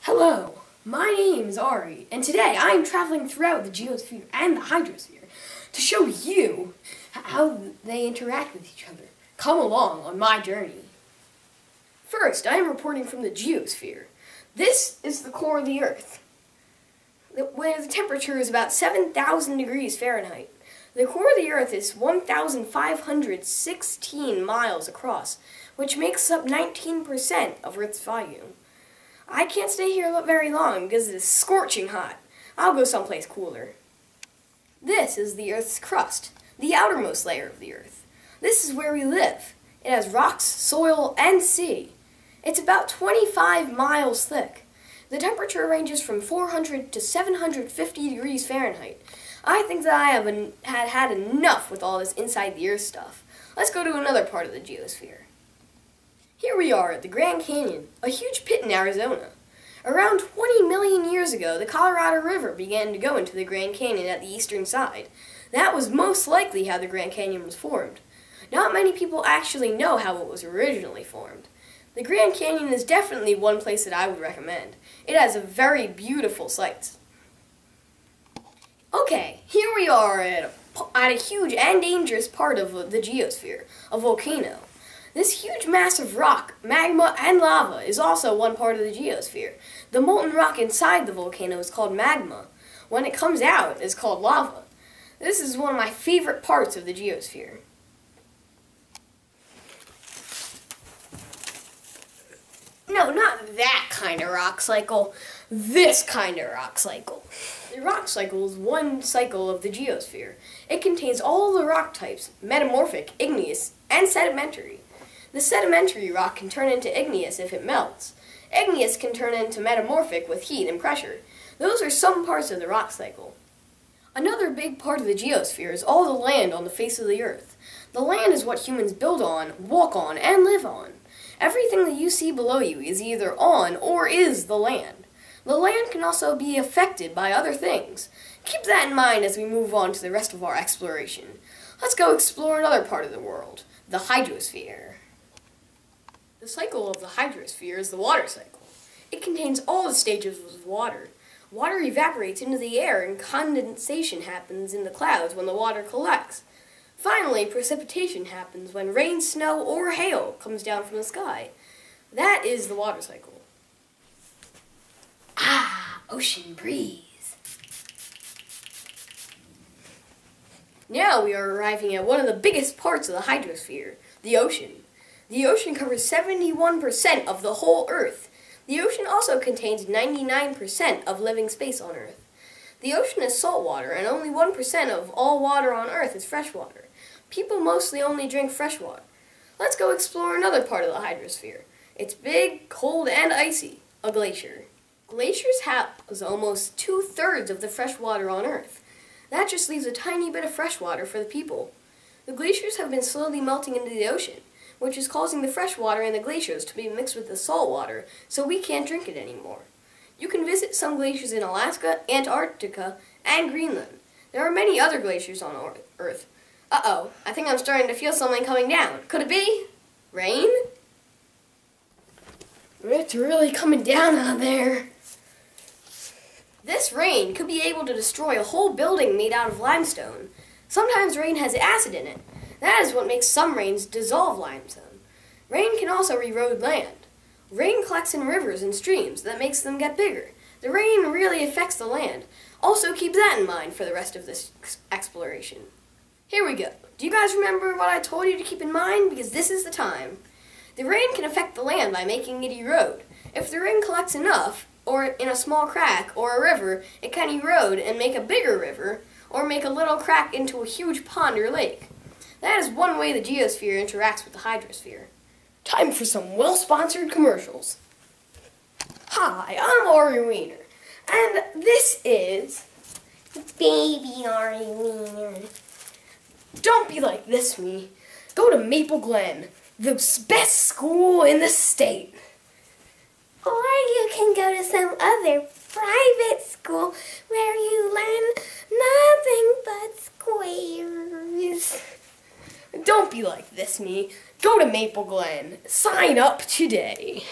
Hello, my name is Ari, and today I am traveling throughout the geosphere and the hydrosphere to show you how they interact with each other. Come along on my journey. First, I am reporting from the geosphere. This is the core of the Earth, where the temperature is about 7,000 degrees Fahrenheit. The core of the Earth is 1,516 miles across, which makes up 19% of Earth's volume. I can't stay here very long because it is scorching hot. I'll go someplace cooler. This is the Earth's crust, the outermost layer of the Earth. This is where we live. It has rocks, soil, and sea. It's about 25 miles thick. The temperature ranges from 400 to 750 degrees Fahrenheit. I think that I have had enough with all this inside the Earth stuff. Let's go to another part of the geosphere. Here we are at the Grand Canyon, a huge pit in Arizona. Around 20 million years ago, the Colorado River began to go into the Grand Canyon at the eastern side. That was most likely how the Grand Canyon was formed. Not many people actually know how it was originally formed. The Grand Canyon is definitely one place that I would recommend. It has a very beautiful sights. Okay, here we are at a huge and dangerous part of the geosphere, a volcano. This huge mass of rock, magma, and lava is also one part of the geosphere. The molten rock inside the volcano is called magma. When it comes out, it's called lava. This is one of my favorite parts of the geosphere. No, not that kind of rock cycle. This kind of rock cycle. The rock cycle is one cycle of the geosphere. It contains all the rock types, metamorphic, igneous, and sedimentary. The sedimentary rock can turn into igneous if it melts. Igneous can turn into metamorphic with heat and pressure. Those are some parts of the rock cycle. Another big part of the geosphere is all the land on the face of the Earth. The land is what humans build on, walk on, and live on. Everything that you see below you is either on or is the land. The land can also be affected by other things. Keep that in mind as we move on to the rest of our exploration. Let's go explore another part of the world, the hydrosphere. The cycle of the hydrosphere is the water cycle. It contains all the stages of water. Water evaporates into the air and condensation happens in the clouds when the water collects. Finally, precipitation happens when rain, snow, or hail comes down from the sky. That is the water cycle. Ah, ocean breeze. Now we are arriving at one of the biggest parts of the hydrosphere, the ocean. The ocean covers 71% of the whole Earth. The ocean also contains 99% of living space on Earth. The ocean is salt water, and only 1% of all water on Earth is fresh water. People mostly only drink fresh water. Let's go explore another part of the hydrosphere. It's big, cold, and icy, a glacier. Glaciers house almost 2/3 of the fresh water on Earth. That just leaves a tiny bit of fresh water for the people. The glaciers have been slowly melting into the ocean, which is causing the fresh water in the glaciers to be mixed with the salt water, so we can't drink it anymore. You can visit some glaciers in Alaska, Antarctica, and Greenland. There are many other glaciers on Earth. Uh-oh, I think I'm starting to feel something coming down. Could it be rain? It's really coming down out there. This rain could be able to destroy a whole building made out of limestone. Sometimes rain has acid in it. That is what makes some rains dissolve limestone. Rain can also erode land. Rain collects in rivers and streams that makes them get bigger. The rain really affects the land. Also keep that in mind for the rest of this exploration. Here we go. Do you guys remember what I told you to keep in mind? Because this is the time. The rain can affect the land by making it erode. If the rain collects enough, or in a small crack or a river, it can erode and make a bigger river, or make a little crack into a huge pond or lake. That is one way the geosphere interacts with the hydrosphere. Time for some well-sponsored commercials. Hi, I'm Ari Wiener, and this is Baby Ari Wiener. Don't be like this, me. Go to Maple Glen, the best school in the state. Or you can go to some other private school where you learn nothing but squares. Don't be like this, me. Go to Maple Glen. Sign up today.